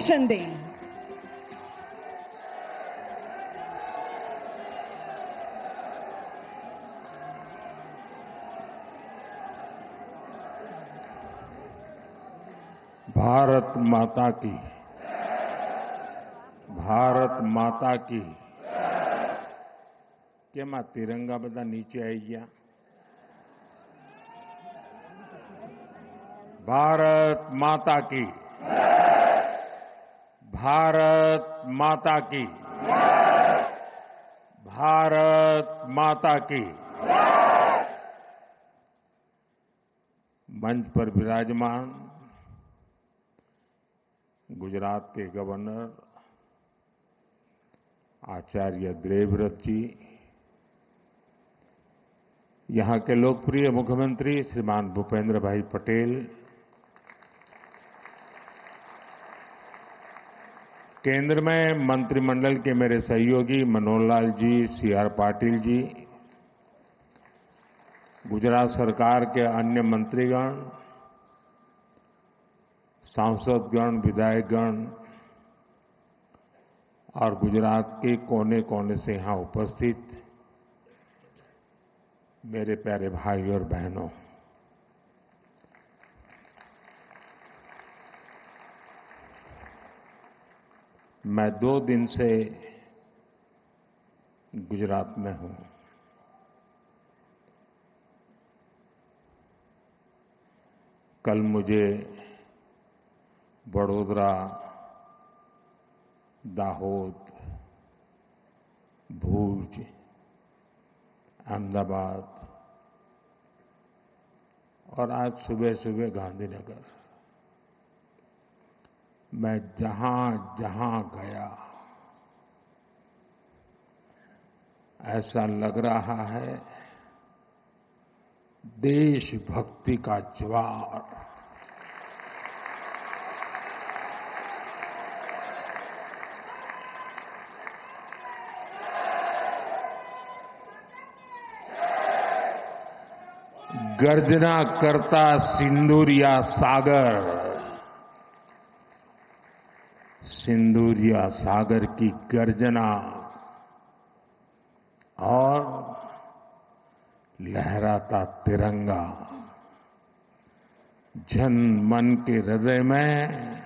भाषण दें। भारत माता की, भारत माता की। केम तिरंगा बदा नीचे आई गया? भारत माता की, भारत माता की, भारत माता की। मंच पर विराजमान गुजरात के गवर्नर आचार्य देवव्रत जी, यहां के लोकप्रिय मुख्यमंत्री श्रीमान भूपेंद्र भाई पटेल, केंद्र में मंत्रिमंडल के मेरे सहयोगी मनोहर लाल जी, सीआर पाटिल जी, गुजरात सरकार के अन्य मंत्रीगण, सांसदगण, विधायकगण और गुजरात के कोने कोने से यहां उपस्थित मेरे प्यारे भाई और बहनों, मैं 2 दिन से गुजरात में हूं। कल मुझे वडोदरा, दाहोद, भूज, अहमदाबाद और आज सुबह सुबह गांधीनगर, मैं जहां जहां गया ऐसा लग रहा है देशभक्ति का ज्वार गर्जना करता सिंदूरिया सागर, सिंदूरिया सागर की गर्जना और लहराता तिरंगा जन मन के हृदय में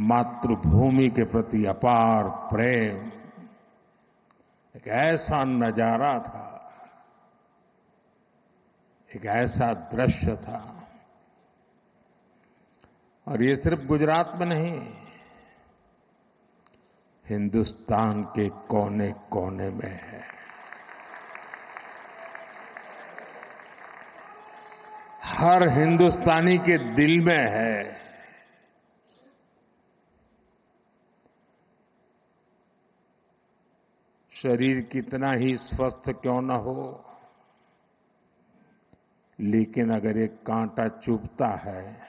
मातृभूमि के प्रति अपार प्रेम, एक ऐसा नजारा था, एक ऐसा दृश्य था। और ये सिर्फ गुजरात में नहीं, हिंदुस्तान के कोने कोने में है। हर हिंदुस्तानी के दिल में है। शरीर कितना ही स्वस्थ क्यों न हो, लेकिन अगर एक कांटा चुभता है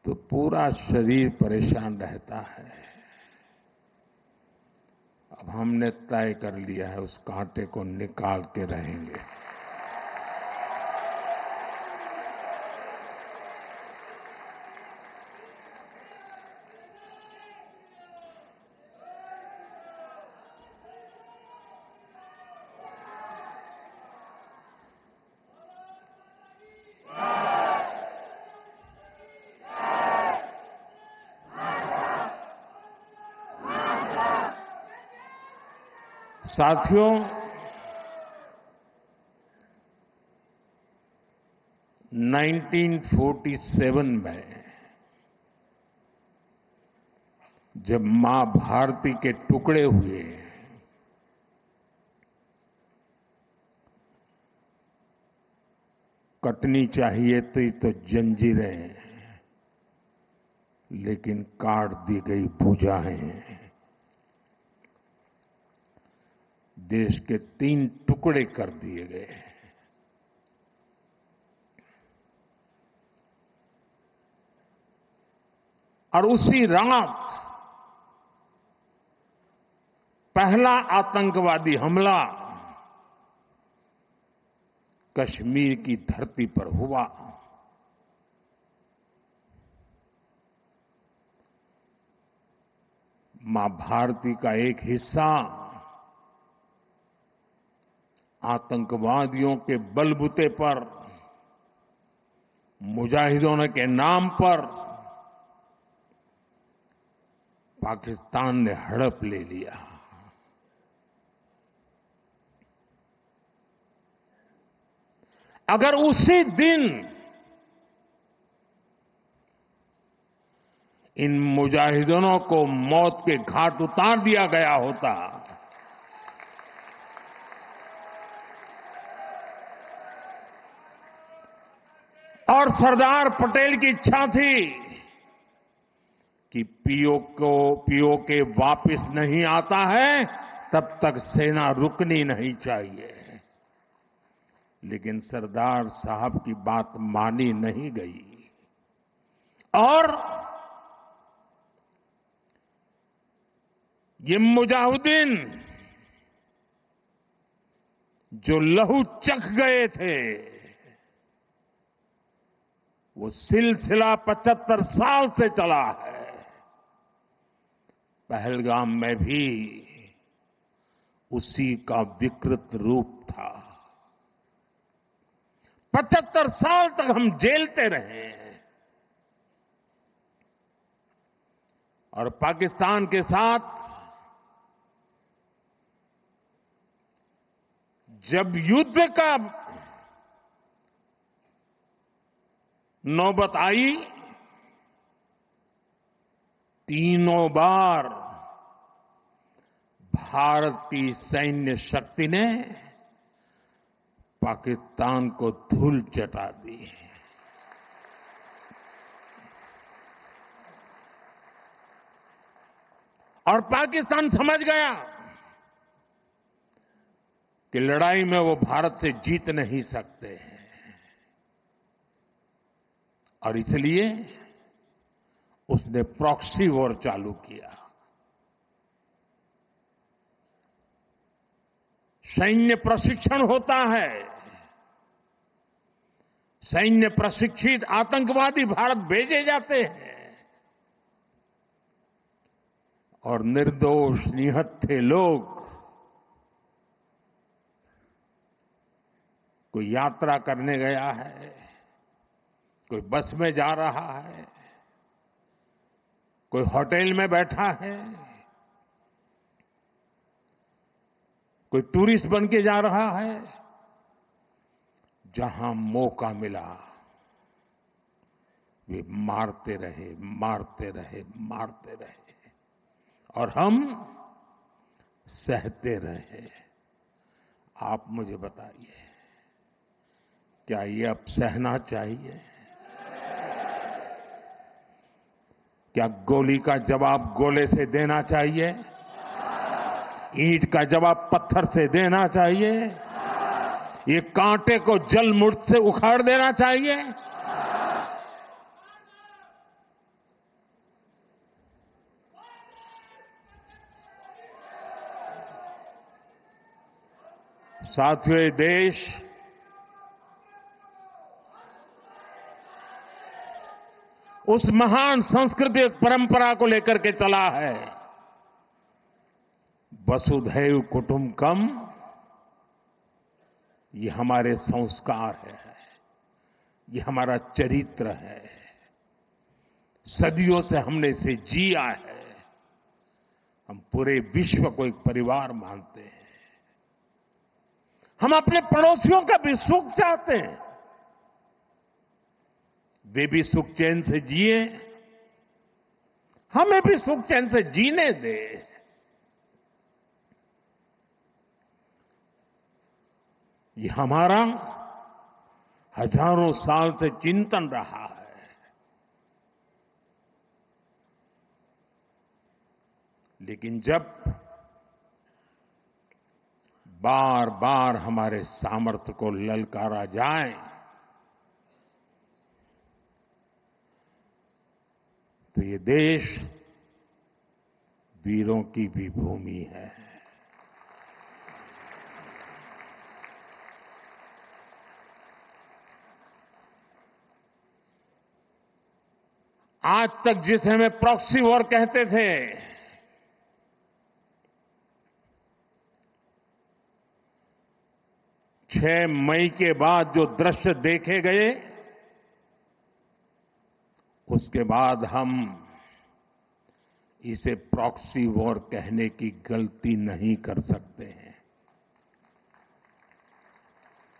तो पूरा शरीर परेशान रहता है। अब हमने तय कर लिया है उस कांटे को निकाल के रहेंगे। साथियों, 1947 में जब मां भारती के टुकड़े हुए, कटनी चाहिए थी तो जंजीरें, लेकिन काट दी गई भुजाएं। देश के 3 टुकड़े कर दिए गए। और उसी रात पहला आतंकवादी हमला कश्मीर की धरती पर हुआ। मां भारती का एक हिस्सा आतंकवादियों के बलबूते पर, मुजाहिदों के नाम पर पाकिस्तान ने हड़प ले लिया। अगर उसी दिन इन मुजाहिदों को मौत के घाट उतार दिया गया होता और सरदार पटेल की इच्छा थी कि पीओके वापस नहीं आता है तब तक सेना रुकनी नहीं चाहिए, लेकिन सरदार साहब की बात मानी नहीं गई और ये मुजाहिदीन जो लहू चख गए थे, वो सिलसिला 75 साल से चला है। पहलगाम में भी उसी का विकृत रूप था। 75 साल तक हम जेलते रहे और पाकिस्तान के साथ जब युद्ध का नौबत आई, तीनों बार भारत की सैन्य शक्ति ने पाकिस्तान को धूल चटा दी। और पाकिस्तान समझ गया कि लड़ाई में वो भारत से जीत नहीं सकते हैं और इसलिए उसने प्रॉक्सी वॉर चालू किया। सैन्य प्रशिक्षण होता है, सैन्य प्रशिक्षित आतंकवादी भारत भेजे जाते हैं और निर्दोष निहत्थे लोग, कोई यात्रा करने गया है, कोई बस में जा रहा है, कोई होटल में बैठा है, कोई टूरिस्ट बन के जा रहा है, जहां मौका मिला वे मारते रहे, मारते रहे, मारते रहे और हम सहते रहे। आप मुझे बताइए, क्या ये अब सहना चाहिए? क्या गोली का जवाब गोले से देना चाहिए? ईंट का जवाब पत्थर से देना चाहिए? ये कांटे को जल मुर्द से उखाड़ देना चाहिए? साथियों, ये देश उस महान सांस्कृतिक परंपरा को लेकर के चला है, वसुधैव कुटुंबकम। ये हमारे संस्कार है, ये हमारा चरित्र है, सदियों से हमने इसे जिया है। हम पूरे विश्व को एक परिवार मानते हैं। हम अपने पड़ोसियों का भी सुख चाहते हैं, वे भी सुख चैन से जिए, हमें भी सुख चैन से जीने दे। ये हमारा हजारों साल से चिंतन रहा है। लेकिन जब बार बार हमारे सामर्थ्य को ललकारा जाए तो ये देश वीरों की भी भूमि है। आज तक जिसे हमें प्रॉक्सी वॉर कहते थे, 6 मई के बाद जो दृश्य देखे गए, उसके बाद हम इसे प्रॉक्सी वॉर कहने की गलती नहीं कर सकते हैं।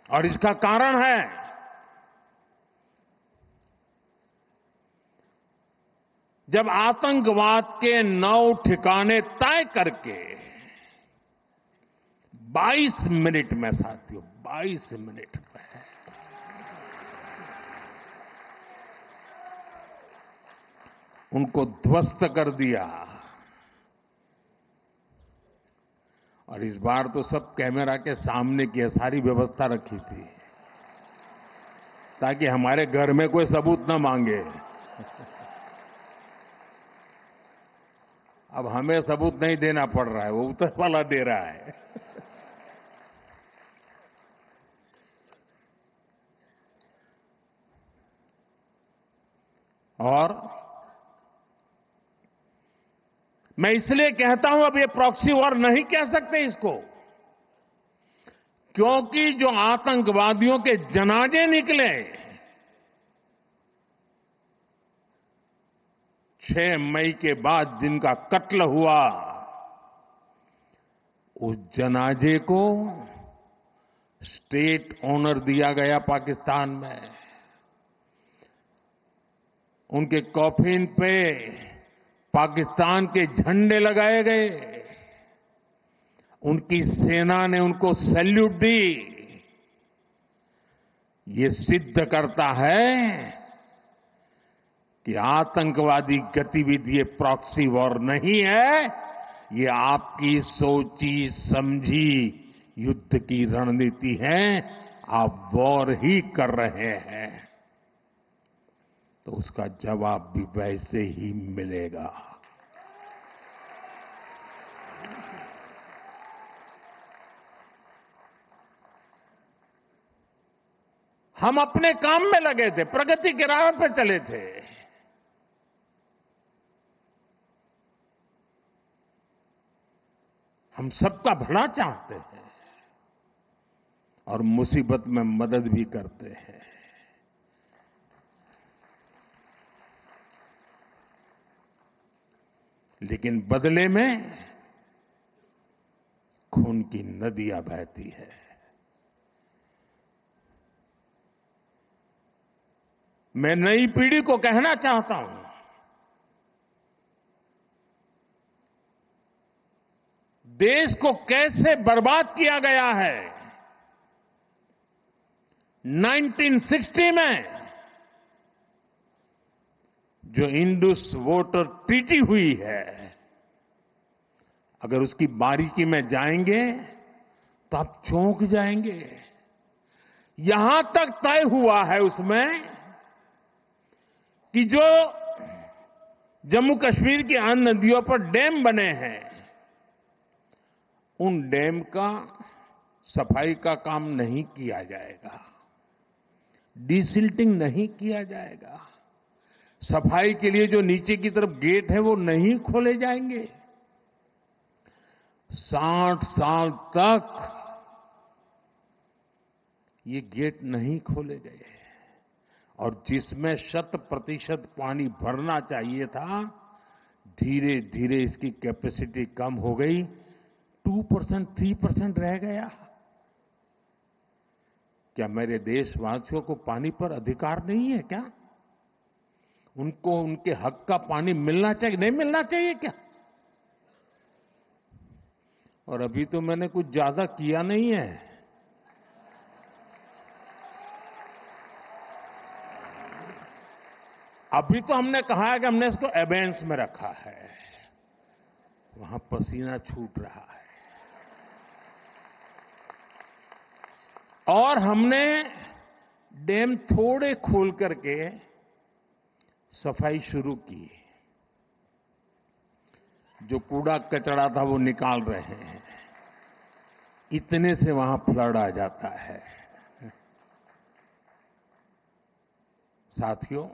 और इसका कारण है जब आतंकवाद के 9 ठिकाने तय करके 22 मिनट में, साथियों 22 मिनट में उनको ध्वस्त कर दिया। और इस बार तो सब कैमरा के सामने की सारी व्यवस्था रखी थी ताकि हमारे घर में कोई सबूत न मांगे। अब हमें सबूत नहीं देना पड़ रहा है, वो ऊपर वाला दे रहा है। और मैं इसलिए कहता हूं अब ये प्रॉक्सी वॉर नहीं कह सकते इसको, क्योंकि जो आतंकवादियों के जनाजे निकले 6 मई के बाद जिनका कत्ल हुआ, उस जनाजे को स्टेट ऑनर दिया गया पाकिस्तान में। उनके कॉफिन पे पाकिस्तान के झंडे लगाए गए, उनकी सेना ने उनको सैल्यूट दी। ये सिद्ध करता है कि आतंकवादी गतिविधि प्रॉक्सी वॉर नहीं है, ये आपकी सोची समझी युद्ध की रणनीति है। आप वॉर ही कर रहे हैं तो उसका जवाब भी वैसे ही मिलेगा। हम अपने काम में लगे थे, प्रगति के राह पर चले थे। हम सबका भला चाहते हैं और मुसीबत में मदद भी करते हैं। लेकिन बदले में खून की नदियां बहती है। मैं नई पीढ़ी को कहना चाहता हूं, देश को कैसे बर्बाद किया गया है। 1960 में जो इंडस वाटर ट्रीटी हुई है, अगर उसकी बारीकी में जाएंगे तो आप चौंक जाएंगे। यहां तक तय हुआ है उसमें कि जो जम्मू कश्मीर की अन्य नदियों पर डैम बने हैं, उन डैम का सफाई का काम नहीं किया जाएगा, डिसिल्टिंग नहीं किया जाएगा, सफाई के लिए जो नीचे की तरफ गेट है वो नहीं खोले जाएंगे। 60 साल तक ये गेट नहीं खोले गए और जिसमें 100% पानी भरना चाहिए था, धीरे धीरे इसकी कैपेसिटी कम हो गई, 2%, 3% रह गया। क्या मेरे देशवासियों को पानी पर अधिकार नहीं है क्या? उनको उनके हक का पानी मिलना चाहिए, नहीं मिलना चाहिए क्या? और अभी तो मैंने कुछ ज्यादा किया नहीं है। अभी तो हमने कहा है कि हमने इसको एबेंस में रखा है, वहां पसीना छूट रहा है। और हमने डैम थोड़े खोल करके सफाई शुरू की, जो कूड़ा कचरा था वो निकाल रहे हैं। इतने से वहां फ्लड आ जाता है। साथियों,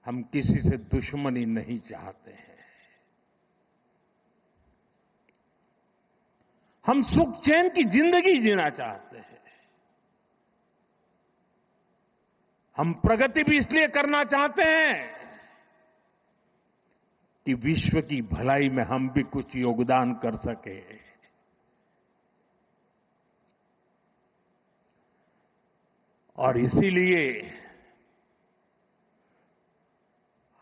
हम किसी से दुश्मनी नहीं चाहते हैं। हम सुख चैन की जिंदगी जीना चाहते हैं। हम प्रगति भी इसलिए करना चाहते हैं कि विश्व की भलाई में हम भी कुछ योगदान कर सके। और इसीलिए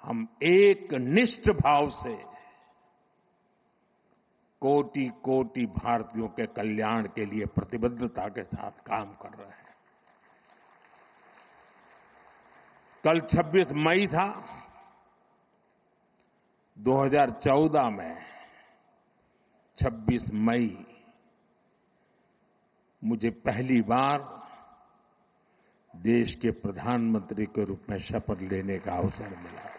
हम एक निष्ठ भाव से कोटि कोटि भारतीयों के कल्याण के लिए प्रतिबद्धता के साथ काम कर रहे हैं। कल 26 मई था। 2014 में 26 मई मुझे पहली बार देश के प्रधानमंत्री के रूप में शपथ लेने का अवसर मिला।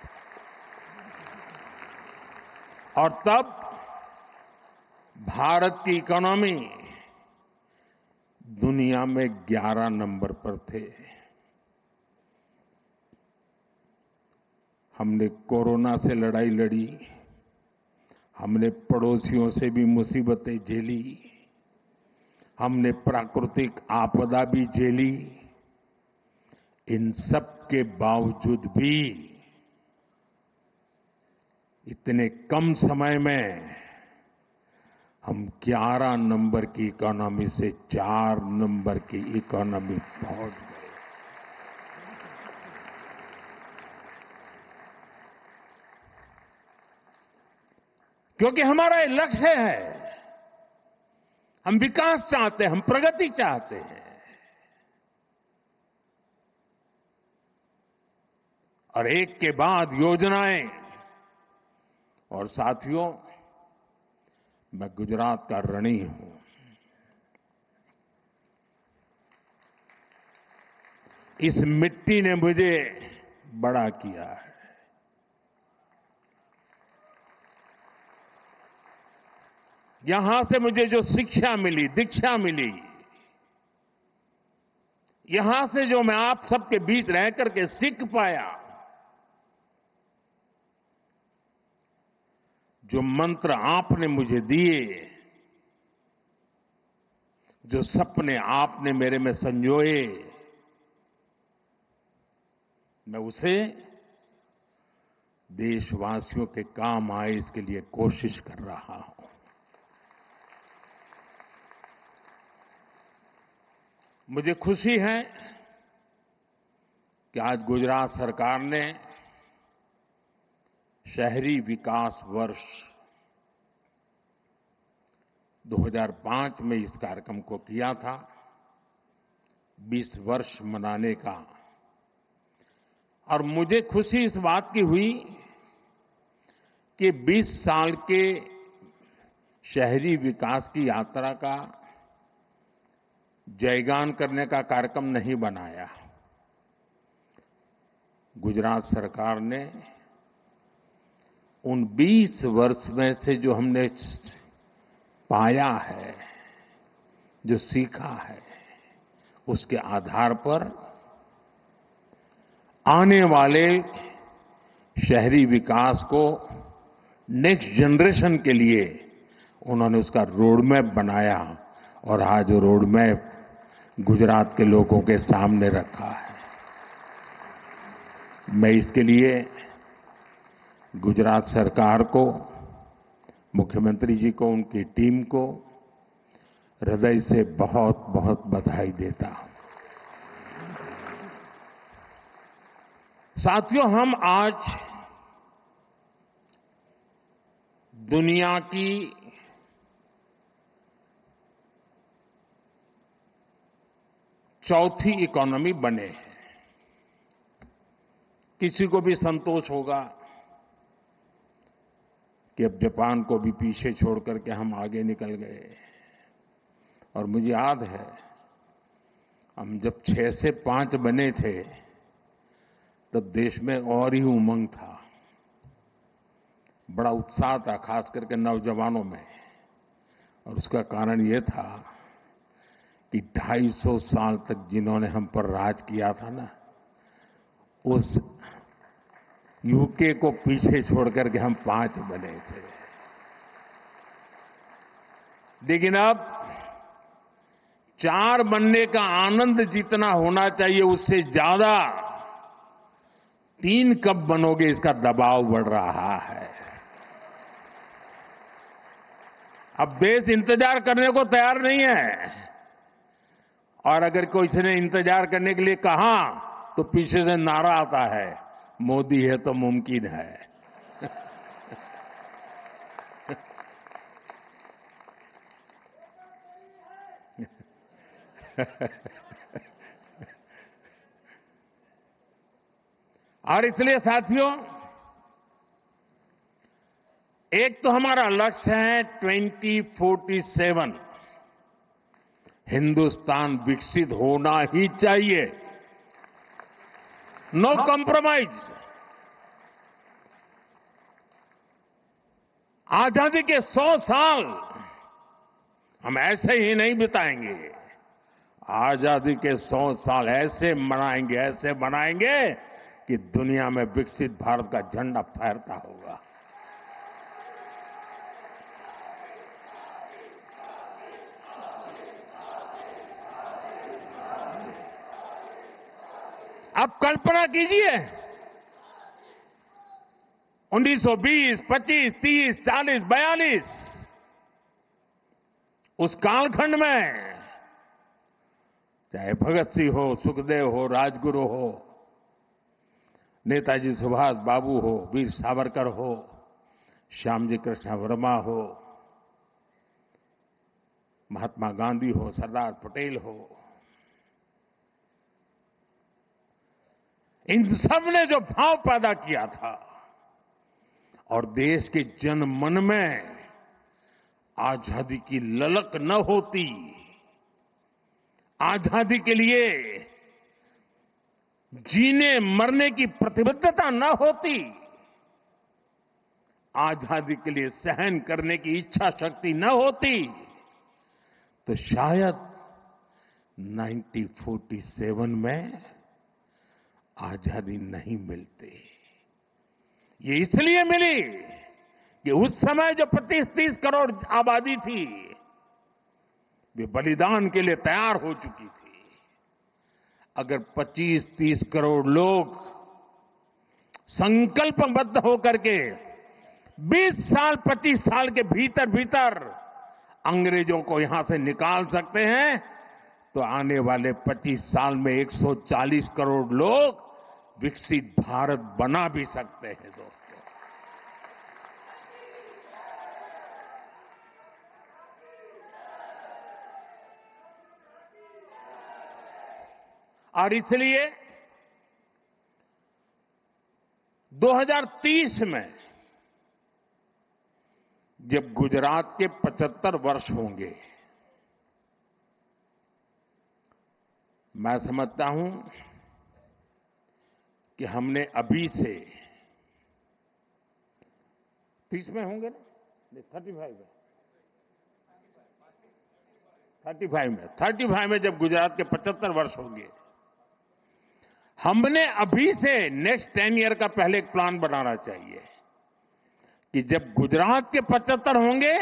और तब भारत की इकोनॉमी दुनिया में 11 नंबर पर थे। हमने कोरोना से लड़ाई लड़ी, हमने पड़ोसियों से भी मुसीबतें झेली, हमने प्राकृतिक आपदा भी झेली। इन सब के बावजूद भी इतने कम समय में हम 11 नंबर की इकोनॉमी से 4 नंबर की इकोनॉमी पहुंच गए। क्योंकि हमारा ये लक्ष्य है, हम विकास चाहते हैं, हम प्रगति चाहते हैं। और एक के बाद योजनाएं। और साथियों, मैं गुजरात का ऋणी हूं। इस मिट्टी ने मुझे बड़ा किया है। यहां से मुझे जो शिक्षा मिली, दीक्षा मिली, यहां से जो मैं आप सबके बीच रह करके सीख पाया, जो मंत्र आपने मुझे दिए, जो सपने आपने मेरे में संजोए, मैं उसे देशवासियों के काम आए इसके लिए कोशिश कर रहा हूं। मुझे खुशी है कि आज गुजरात सरकार ने शहरी विकास वर्ष 2005 में इस कार्यक्रम को किया था, 20 वर्ष मनाने का। और मुझे खुशी इस बात की हुई कि 20 साल के शहरी विकास की यात्रा का जयगान करने का कार्यक्रम नहीं बनाया। गुजरात सरकार ने उन 20 वर्ष में से जो हमने पाया है, जो सीखा है, उसके आधार पर आने वाले शहरी विकास को नेक्स्ट जनरेशन के लिए उन्होंने उसका रोड मैप बनाया। और आज वो रोड मैप गुजरात के लोगों के सामने रखा है। मैं इसके लिए गुजरात सरकार को, मुख्यमंत्री जी को, उनकी टीम को हृदय से बहुत बहुत बधाई देता हूं। साथियों, हम आज दुनिया की चौथी इकोनॉमी बने हैं। किसी को भी संतोष होगा कि अब जापान को भी पीछे छोड़ करके हम आगे निकल गए। और मुझे याद है, हम जब 6 से 5 बने थे तब देश में और ही उमंग था, बड़ा उत्साह था, खास करके नौजवानों में। और उसका कारण ये था कि 250 साल तक जिन्होंने हम पर राज किया था ना, उस यूके को पीछे छोड़ करके हम 5 बने थे। लेकिन अब 4 बनने का आनंद जितना होना चाहिए उससे ज्यादा 3 कब बनोगे इसका दबाव बढ़ रहा है। अब देश इंतजार करने को तैयार नहीं है, और अगर कोई ने इंतजार करने के लिए कहा तो पीछे से नारा आता है, मोदी है तो मुमकिन है। और इसलिए साथियों, एक तो हमारा लक्ष्य है 2047 हिंदुस्तान विकसित होना ही चाहिए, नो कॉम्प्रोमाइज। आजादी के 100 साल हम ऐसे ही नहीं बिताएंगे, आजादी के 100 साल ऐसे मनाएंगे कि दुनिया में विकसित भारत का झंडा फहरता होगा। अब कल्पना कीजिए 1920, 25, 30, 40, 42 उस कालखंड में चाहे भगत सिंह हो, सुखदेव हो, राजगुरु हो, नेताजी सुभाष बाबू हो, वीर सावरकर हो, श्यामजी कृष्ण वर्मा हो, महात्मा गांधी हो, सरदार पटेल हो, इन सब ने जो भाव पैदा किया था और देश के जन मन में आजादी की ललक न होती, आजादी के लिए जीने मरने की प्रतिबद्धता न होती, आजादी के लिए सहन करने की इच्छा शक्ति न होती, तो शायद 1947 में आजादी नहीं मिलती। ये इसलिए मिली कि उस समय जो 25-30 करोड़ आबादी थी, वे बलिदान के लिए तैयार हो चुकी थी। अगर 25-30 करोड़ लोग संकल्पबद्ध होकर के 20 साल 25 साल के भीतर भीतर अंग्रेजों को यहां से निकाल सकते हैं, तो आने वाले 25 साल में 140 करोड़ लोग विकसित भारत बना भी सकते हैं दोस्तों। और इसलिए 2030 में जब गुजरात के 75 वर्ष होंगे, मैं समझता हूं कि हमने अभी से 30 में होंगे ना, 35 में जब गुजरात के 75 वर्ष होंगे, हमने अभी से नेक्स्ट 10 ईयर का पहले एक प्लान बनाना चाहिए कि जब गुजरात के 75 होंगे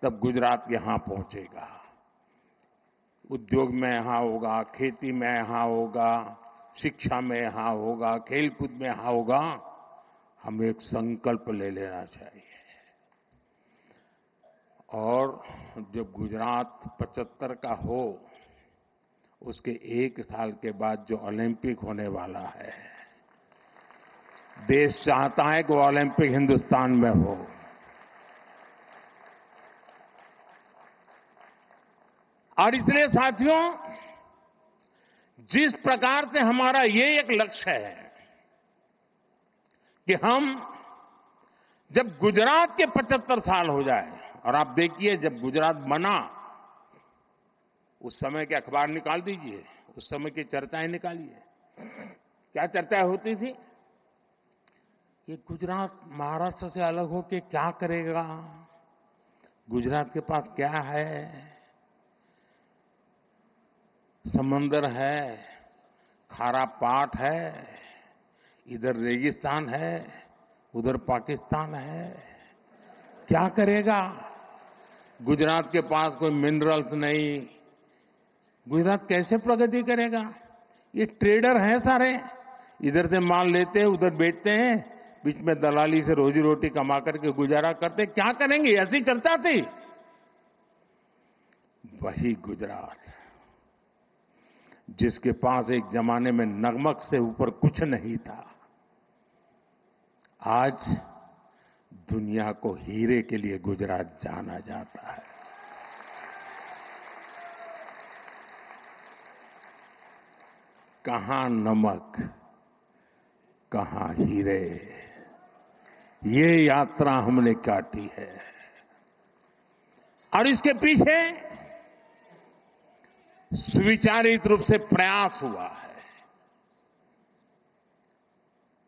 तब गुजरात यहां पहुंचेगा, उद्योग में यहां होगा, खेती में यहां होगा, शिक्षा में यहां होगा, खेलकूद में यहां होगा। हमें एक संकल्प ले लेना चाहिए, और जब गुजरात 75 का हो, उसके 1 साल के बाद जो ओलंपिक होने वाला है, देश चाहता है कि वो ओलंपिक हिंदुस्तान में हो। और इसलिए साथियों, जिस प्रकार से हमारा ये एक लक्ष्य है कि हम जब गुजरात के 75 साल हो जाए, और आप देखिए जब गुजरात बना उस समय के अखबार निकाल दीजिए, उस समय की चर्चाएं निकालिए, क्या चर्चा होती थी कि गुजरात महाराष्ट्र से अलग होकर क्या करेगा, गुजरात के पास क्या है, समंदर है, खारा पाट है, इधर रेगिस्तान है, उधर पाकिस्तान है, क्या करेगा। गुजरात के पास कोई मिनरल्स नहीं। गुजरात कैसे प्रगति करेगा? ये ट्रेडर हैं सारे, इधर से माल लेते हैं, उधर बेचते हैं, बीच में दलाली से रोजी रोटी कमा करके गुजारा करते। क्या करेंगे? ऐसी चर्चा थी। वही गुजरात जिसके पास एक जमाने में नमक से ऊपर कुछ नहीं था, आज दुनिया को हीरे के लिए गुजरात जाना जाता है। कहां नमक, कहां हीरे, ये यात्रा हमने काटी है। और इसके पीछे सुविचारित रूप से प्रयास हुआ है,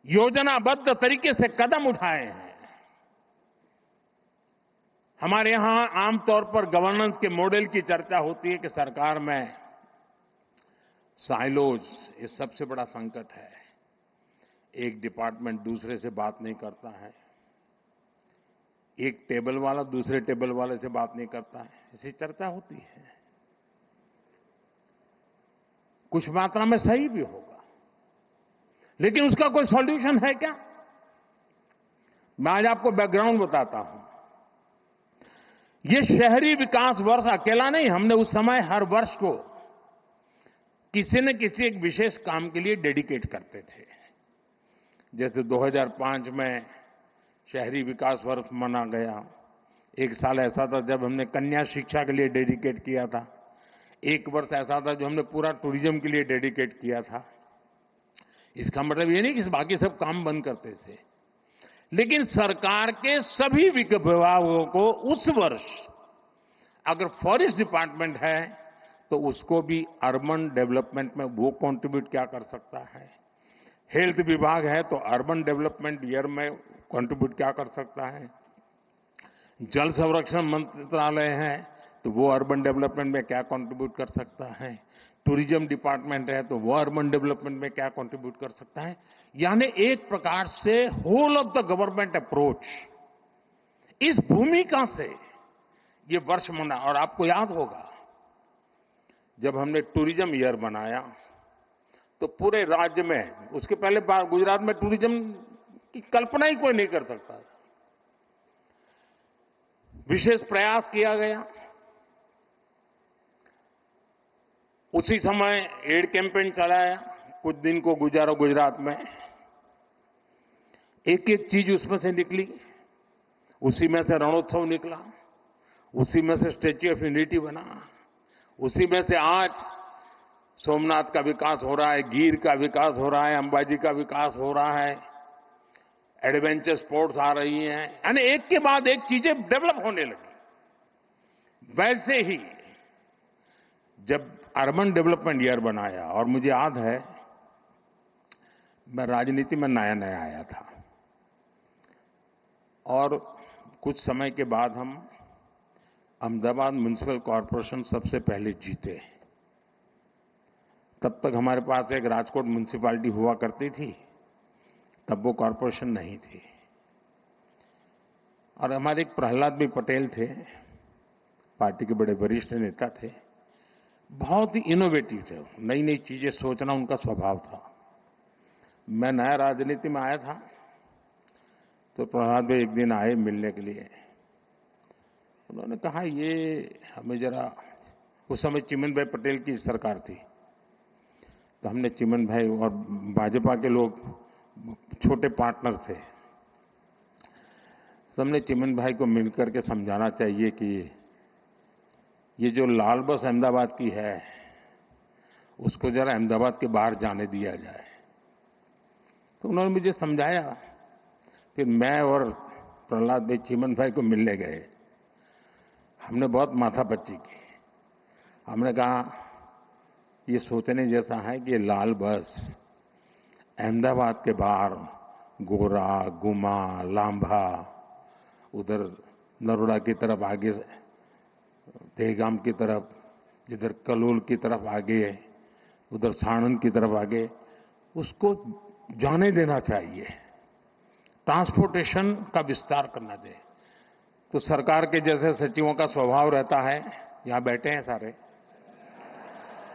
योजनाबद्ध तरीके से कदम उठाए हैं। हमारे यहां आमतौर पर गवर्नेंस के मॉडल की चर्चा होती है कि सरकार में साइलोज ये सबसे बड़ा संकट है। एक डिपार्टमेंट दूसरे से बात नहीं करता है, एक टेबल वाला दूसरे टेबल वाले से बात नहीं करता है, ऐसी चर्चा होती है। कुछ मात्रा में सही भी होगा, लेकिन उसका कोई सॉल्यूशन है क्या? मैं आज आपको बैकग्राउंड बताता हूं। ये शहरी विकास वर्ष अकेला नहीं, हमने उस समय हर वर्ष को किसी न किसी एक विशेष काम के लिए डेडिकेट करते थे। जैसे 2005 में शहरी विकास वर्ष मना गया। एक साल ऐसा था जब हमने कन्या शिक्षा के लिए डेडिकेट किया था। एक वर्ष ऐसा था जो हमने पूरा टूरिज्म के लिए डेडिकेट किया था। इसका मतलब ये नहीं कि बाकी सब काम बंद करते थे, लेकिन सरकार के सभी विभागों को उस वर्ष अगर फॉरेस्ट डिपार्टमेंट है तो उसको भी अर्बन डेवलपमेंट में वो कंट्रीब्यूट क्या कर सकता है, हेल्थ विभाग है तो अर्बन डेवलपमेंट ईयर में कंट्रीब्यूट क्या कर सकता है, जल संरक्षण मंत्रालय है तो वो अर्बन डेवलपमेंट में क्या कंट्रीब्यूट कर सकता है, टूरिज्म डिपार्टमेंट है तो वो अर्बन डेवलपमेंट में क्या कंट्रीब्यूट कर सकता है। यानी एक प्रकार से whole of the government approach, इस भूमिका से ये वर्ष मना। और आपको याद होगा जब हमने टूरिज्म ईयर बनाया तो पूरे राज्य में, उसके पहले गुजरात में टूरिज्म की कल्पना ही कोई नहीं कर सकता, विशेष प्रयास किया गया। उसी समय एड कैंपेन चलाया, कुछ दिन को गुजारो गुजरात में। एक एक चीज उसमें से निकली, उसी में से रणोत्सव निकला, उसी में से स्टैच्यू ऑफ यूनिटी बना, उसी में से आज सोमनाथ का विकास हो रहा है, गिर का विकास हो रहा है, अंबाजी का विकास हो रहा है, एडवेंचर स्पोर्ट्स आ रही हैं, यानी एक के बाद एक चीजें डेवलप होने लगी। वैसे ही जब अर्बन डेवलपमेंट ईयर बनाया, और मुझे याद है मैं राजनीति में नया नया आया था और कुछ समय के बाद हम अहमदाबाद म्युनिसिपल कॉरपोरेशन सबसे पहले जीते। तब तक हमारे पास एक राजकोट म्युनिसिपैलिटी हुआ करती थी, तब वो कॉरपोरेशन नहीं थी। और हमारे एक प्रहलाद भाई पटेल थे, पार्टी के बड़े वरिष्ठ नेता थे, बहुत ही इनोवेटिव थे, नई नई चीजें सोचना उनका स्वभाव था। मैं नया राजनीति में आया था तो प्रहलाद भाई एक दिन आए मिलने के लिए। उन्होंने कहा ये हमें जरा, उस समय चिमन भाई पटेल की सरकार थी, तो हमने चिमन भाई और भाजपा के लोग छोटे पार्टनर थे, तो हमने चिमन भाई को मिलकर के समझाना चाहिए कि ये जो लाल बस अहमदाबाद की है उसको जरा अहमदाबाद के बाहर जाने दिया जाए। तो उन्होंने मुझे समझाया। फिर मैं और प्रहलाद भाई चिमन भाई को मिलने गए। हमने बहुत माथापच्ची की। हमने कहा ये सोचने जैसा है कि ये लाल बस अहमदाबाद के बाहर गोरा, गुमा, लांभा, उधर नरोड़ा की तरफ आगे, देहगाम की तरफ, इधर कलोल की तरफ आगे, उधर साणंद की तरफ आगे, उसको जाने देना चाहिए, ट्रांसपोर्टेशन का विस्तार करना चाहिए। तो सरकार के जैसे सचिवों का स्वभाव रहता है, यहां बैठे हैं सारे,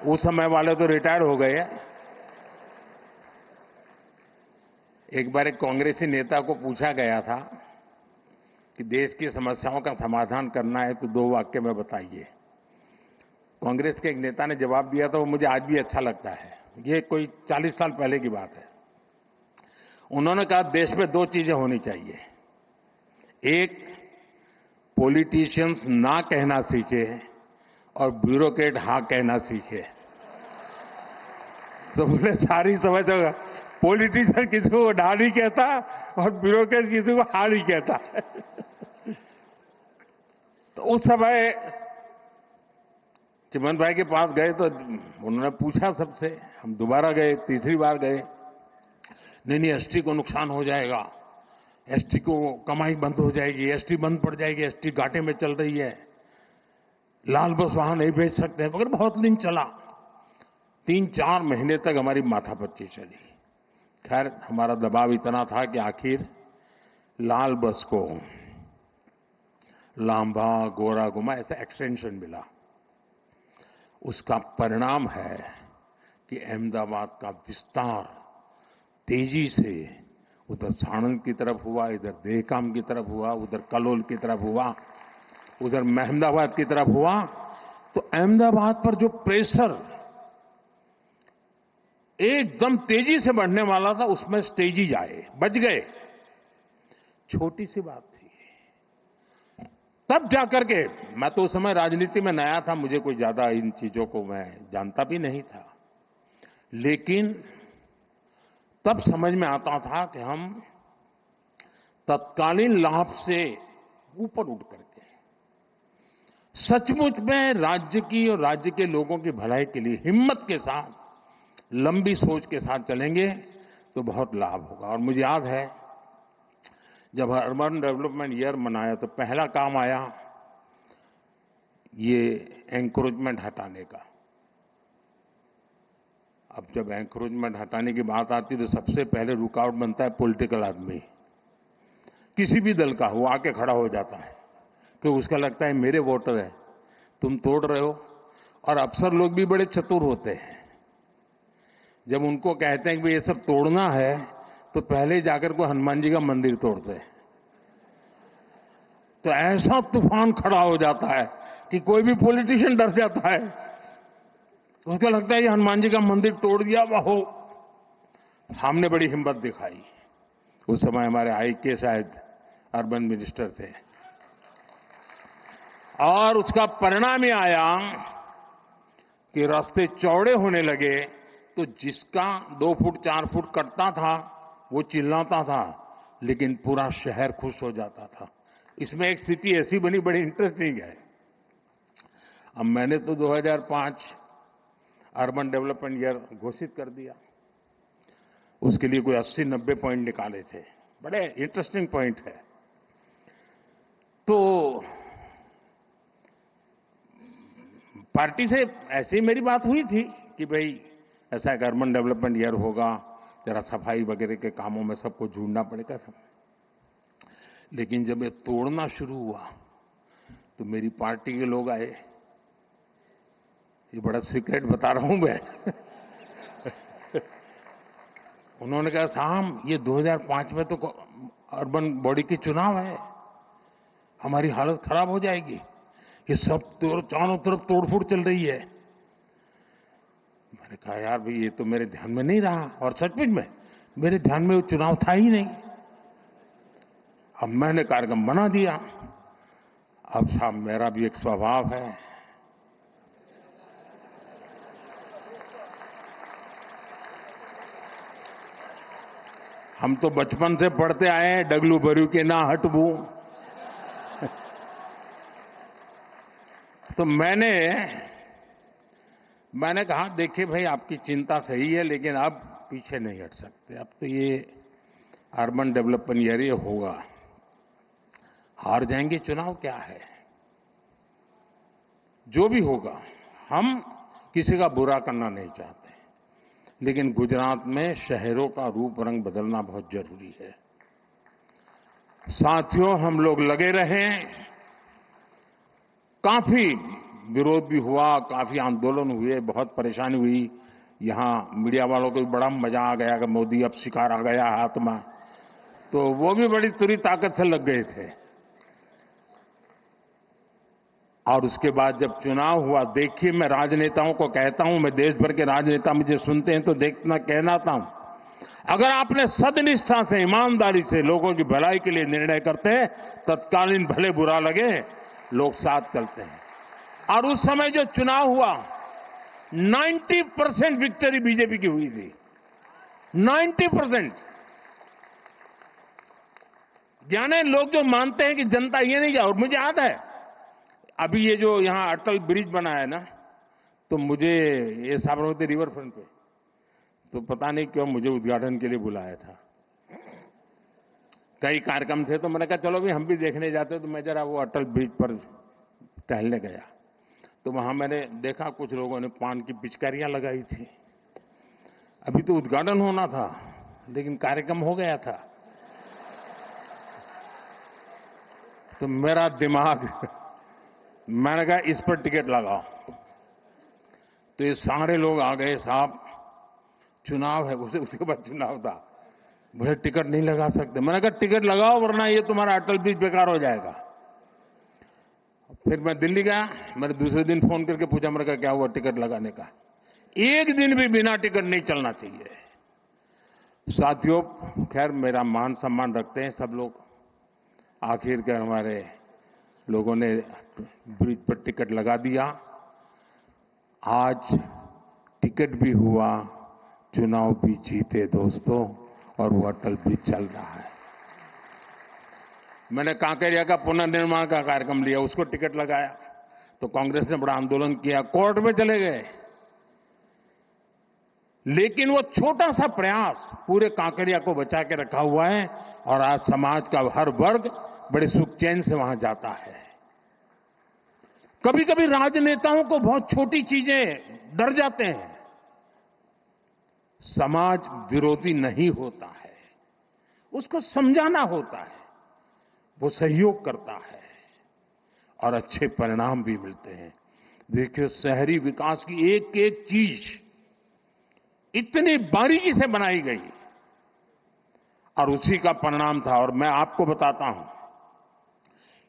उस समय वाले तो रिटायर हो गए। एक बार एक कांग्रेसी नेता को पूछा गया था कि देश की समस्याओं का समाधान करना है तो 2 वाक्य में बताइए। कांग्रेस के एक नेता ने जवाब दिया था, वो मुझे आज भी अच्छा लगता है। ये कोई 40 साल पहले की बात है। उन्होंने कहा, देश में 2 चीजें होनी चाहिए। एक, पॉलिटिशियंस ना कहना सीखे और ब्यूरोक्रेट हाँ कहना सीखे। तो मुझे सारी समझ होगा, पॉलिटिशियन किसी को ढा नहीं कहता और ब्यूरोक्रेट किसी को हाँ नहीं कहता। तो उस समय चिमन भाई के पास गए तो उन्होंने पूछा सबसे, हम दोबारा गए, तीसरी बार गए, नहीं एसटी को नुकसान हो जाएगा, एसटी को कमाई बंद हो जाएगी, एसटी बंद पड़ जाएगी, एसटी घाटे में चल रही है, लाल बस वहां नहीं भेज सकते, मगर बहुत दिन चला। 3-4 महीने तक हमारी माथापच्ची चली। खैर, हमारा दबाव इतना था कि आखिर लाल बस को लांबा, गोरा गुमा ऐसा एक्सटेंशन मिला। उसका परिणाम है कि अहमदाबाद का विस्तार तेजी से उधर साणंद की तरफ हुआ, इधर देहकाम की तरफ हुआ, उधर कलोल की तरफ हुआ, उधर महमदाबाद की तरफ हुआ। तो अहमदाबाद पर जो प्रेशर एकदम तेजी से बढ़ने वाला था, उसमें तेजी आए, बच गए। छोटी सी बात थी। तब जाकर के, मैं तो उस समय राजनीति में नया था, मुझे कोई ज्यादा इन चीजों को मैं जानता भी नहीं था, लेकिन तब समझ में आता था कि हम तत्कालीन लाभ से ऊपर उठ करके सचमुच में राज्य की और राज्य के लोगों की भलाई के लिए हिम्मत के साथ, लंबी सोच के साथ चलेंगे तो बहुत लाभ होगा। और मुझे याद है, जब अर्बन डेवलपमेंट ईयर मनाया तो पहला काम आया ये एंक्रोचमेंट हटाने का। अब जब एंक्रोचमेंट हटाने की बात आती तो सबसे पहले रुकावट बनता है पॉलिटिकल आदमी, किसी भी दल का, वो आके खड़ा हो जाता है क्योंकि उसका लगता है मेरे वोटर है, तुम तोड़ रहे हो। और अफसर लोग भी बड़े चतुर होते हैं, जब उनको कहते हैं कि ये सब तोड़ना है तो पहले जाकर को हनुमान जी का मंदिर तोड़ते हैं। तो ऐसा तूफान खड़ा हो जाता है कि कोई भी पॉलिटिशियन डर जाता है, उसको लगता है ये हनुमान जी का मंदिर तोड़ दिया। वो हमने बड़ी हिम्मत दिखाई। उस समय हमारे आईके शायद अर्बन मिनिस्टर थे, और उसका परिणाम ये आया कि रास्ते चौड़े होने लगे। तो जिसका 2 फुट 4 फुट कटता था वो चिल्लाता था, लेकिन पूरा शहर खुश हो जाता था। इसमें एक स्थिति ऐसी बनी, बड़ी इंटरेस्टिंग है। अब मैंने तो 2005 अर्बन डेवलपमेंट ईयर घोषित कर दिया। उसके लिए कोई 80-90 पॉइंट निकाले थे, बड़े इंटरेस्टिंग पॉइंट है। तो पार्टी से ऐसी मेरी बात हुई थी कि भाई ऐसा एक अर्बन डेवलपमेंट ईयर होगा, जरा सफाई वगैरह के कामों में सबको जुड़ना पड़ेगा सब। लेकिन जब ये तोड़ना शुरू हुआ तो मेरी पार्टी के लोग आए, ये बड़ा सीक्रेट बता रहा हूं मैं। उन्होंने कहा, साहब ये 2005 में तो अर्बन बॉडी की चुनाव है, हमारी हालत खराब हो जाएगी, ये सब चारों तरफ तोड़फोड़ चल रही है। मैंने कहा, यार भाई ये तो मेरे ध्यान में नहीं रहा, और सचमुच में मेरे ध्यान में वो चुनाव था ही नहीं। अब मैंने कार्यक्रम बना दिया। अब साहब मेरा भी एक स्वभाव है, हम तो बचपन से पढ़ते आए हैं, डगलू बरू के ना हटबू। तो मैंने कहा, देखिए भाई आपकी चिंता सही है, लेकिन अब पीछे नहीं हट सकते। अब तो ये अर्बन डेवलपमेंट ईयर होगा, हार जाएंगे चुनाव क्या है, जो भी होगा। हम किसी का बुरा करना नहीं चाहते, लेकिन गुजरात में शहरों का रूप रंग बदलना बहुत जरूरी है। साथियों, हम लोग लगे रहे, काफी विरोध भी हुआ, काफी आंदोलन हुए, बहुत परेशानी हुई। यहां मीडिया वालों को भी बड़ा मजा आ गया कि मोदी अब शिकार आ गया हाथ में, तो वो भी बड़ी तुरी ताकत से लग गए थे। और उसके बाद जब चुनाव हुआ, देखिए, मैं राजनेताओं को कहता हूं, मैं देश भर के राजनेता मुझे सुनते हैं तो देखना कहना था, अगर आपने सदनिष्ठा से, ईमानदारी से लोगों की भलाई के लिए निर्णय करते हैं, तत्कालीन भले बुरा लगे, लोग साथ चलते हैं। और उस समय जो चुनाव हुआ, 90% विक्ट्री बीजेपी की हुई थी। 90%। यानी लोग जो मानते हैं कि जनता ये नहीं जाए। और मुझे याद है, अभी ये जो यहां अटल ब्रिज बना है ना, तो मुझे ये साबरमती रिवर फ्रंट पे, तो पता नहीं क्यों मुझे उद्घाटन के लिए बुलाया था। कई कार्यक्रम थे, तो मैंने कहा चलो भी हम भी देखने जाते, तो मैं जरा वो अटल ब्रिज पर टहलने गया, तो वहां मैंने देखा कुछ लोगों ने पान की पिचकारियां लगाई थी। अभी तो उद्घाटन होना था, लेकिन कार्यक्रम हो गया था। तो मेरा दिमाग, मैंने कहा इस पर टिकट लगाओ। तो ये सारे लोग आ गए, साहब चुनाव है, उसके बाद चुनाव था, बोले टिकट नहीं लगा सकते। मैंने कहा टिकट लगाओ, वरना ये तुम्हारा अटल ब्रिज बेकार हो जाएगा। फिर मैं दिल्ली गया, मैंने दूसरे दिन फोन करके पूछा, मैंने कहा क्या हुआ टिकट लगाने का? एक दिन भी बिना टिकट नहीं चलना चाहिए। साथियों, खैर मेरा मान सम्मान रखते हैं सब लोग, आखिरकार हमारे लोगों ने ब्रिज पर टिकट लगा दिया। आज टिकट भी हुआ, चुनाव भी जीते दोस्तों, और वो अटल ब्रिज चल रहा है। मैंने कांकेरिया का पुनर्निर्माण का कार्यक्रम लिया, उसको टिकट लगाया, तो कांग्रेस ने बड़ा आंदोलन किया, कोर्ट में चले गए। लेकिन वो छोटा सा प्रयास पूरे कांकेरिया को बचा के रखा हुआ है, और आज समाज का हर वर्ग बड़े सुख चैन से वहां जाता है। कभी कभी राजनेताओं को बहुत छोटी चीजें डर जाते हैं। समाज विरोधी नहीं होता है, उसको समझाना होता है, वो सहयोग करता है और अच्छे परिणाम भी मिलते हैं। देखिए, शहरी विकास की एक एक चीज इतनी बारीकी से बनाई गई, और उसी का परिणाम था। और मैं आपको बताता हूं,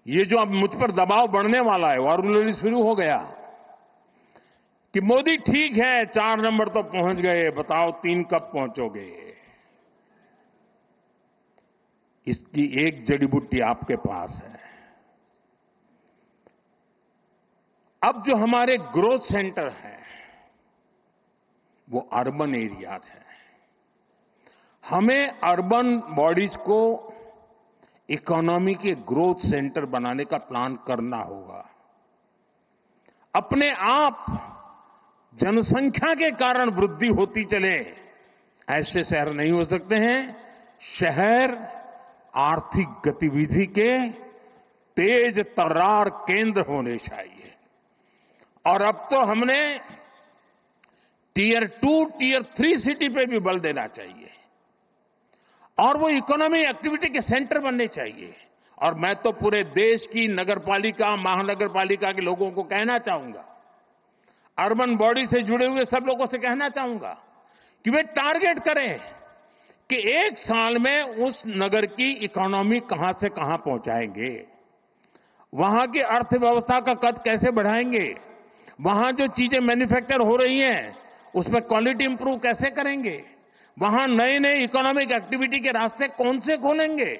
ये जो अब मुझ पर दबाव बढ़ने वाला है, और ऑलरेडी शुरू हो गया कि मोदी ठीक है 4 नंबर तो पहुंच गए, बताओ 3 कब पहुंचोगे? इसकी एक जड़ी बूटी आपके पास है। अब जो हमारे ग्रोथ सेंटर हैं, वो अर्बन एरियाज हैं। हमें अर्बन बॉडीज को इकोनॉमी के ग्रोथ सेंटर बनाने का प्लान करना होगा। अपने आप जनसंख्या के कारण वृद्धि होती चले, ऐसे शहर नहीं हो सकते हैं। शहर आर्थिक गतिविधि के तेज तर्रार केंद्र होने चाहिए। और अब तो हमने टियर 2, टियर 3 सिटी पे भी बल देना चाहिए, और वो इकोनॉमी एक्टिविटी के सेंटर बनने चाहिए। और मैं तो पूरे देश की नगरपालिका, महानगरपालिका के लोगों को कहना चाहूंगा, अर्बन बॉडी से जुड़े हुए सब लोगों से कहना चाहूंगा कि वे टारगेट करें कि 1 साल में उस नगर की इकोनॉमी कहां से कहां पहुंचाएंगे, वहां की अर्थव्यवस्था का कद कैसे बढ़ाएंगे, वहां जो चीजें मैन्युफैक्चर हो रही हैं उसमें क्वालिटी इंप्रूव कैसे करेंगे, वहां नए नए इकोनॉमिक एक्टिविटी के रास्ते कौन से खोलेंगे।